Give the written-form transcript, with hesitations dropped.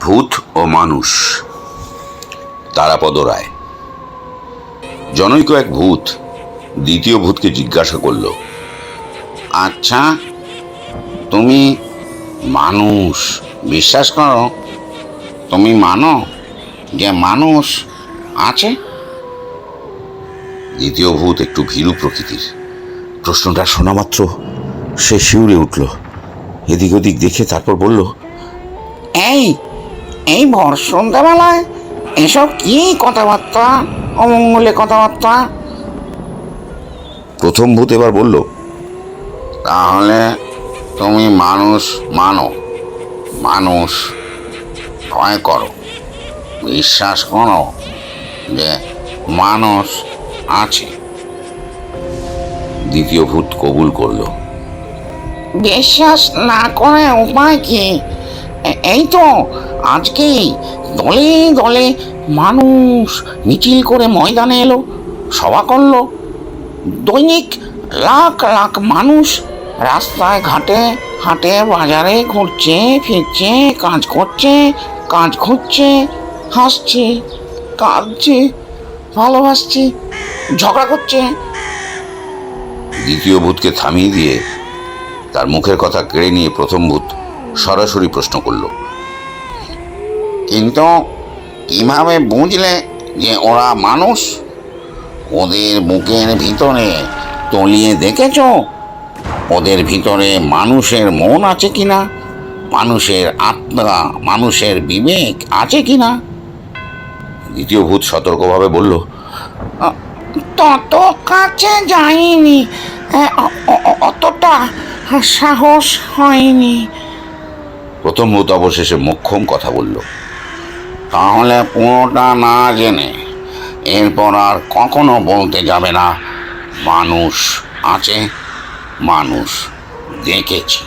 ভূত ও মানুষ। তারাপদ রায়। জনৈক এক ভূত দ্বিতীয় ভূতকে জিজ্ঞাসা করল, আচ্ছা, তুমি মানুষ বিশ্বাস করো? তুমি মানো যে মানুষ আছে? দ্বিতীয় ভূত একটু ভীরু প্রকৃতির। প্রশ্নটা শোনা মাত্র সে শিউরে উঠল, এদিক ওদিক দেখে তারপর বলল, এই এই ভর সন্ধ্যাবেলায় এসব কি কথাবার্তা, অমঙ্গলে কথাবার্তা? প্রথম ভূত এবার বলল, তাহলে তুমি মানুষ মানো, মানুষ ভয় করো, বিশ্বাস করো যে মানুষ আছে? দ্বিতীয় ভূত কবুল করল। বিশ্বাস না করে উপায় কি? এই তো আজকেই দলে দলে মানুষ মিছিল করে ময়দানে এলো, সভা করলো। দৈনিক লাখ লাখ মানুষ রাস্তায় ঘাটে হাটে বাজারে ঘুরছে ফিরছে, কাজ করছে, কাজ খুঁজছে, হাসছে, কাঁদছে, ভালোবাসছে, ঝগড়া করছে। দ্বিতীয় ভূতকে থামিয়ে দিয়ে তার মুখের কথা কেড়ে নিয়ে প্রথম ভূত সরাসরি প্রশ্ন করল, কিন্তু কিভাবে বুঝলে যে ওরা মানুষ? ওদের বুকের ভিতরে তলিয়ে দেখেছ ওদের ভিতরে মানুষের মন আছে কিনা, মানুষের আত্মা, মানুষের বিবেক আছে কিনা? দ্বিতীয় ভূত সতর্কভাবে বলল, তত কাছে যাইনি, অতটা সাহস হয়নি। প্রথম ভূত অবশেষে মোক্ষম কথা বলল, তাহলে পুরোটা না জেনে এরপর আর কখনো বলতে যাবে না মানুষ আছে, মানুষ দেখেছি।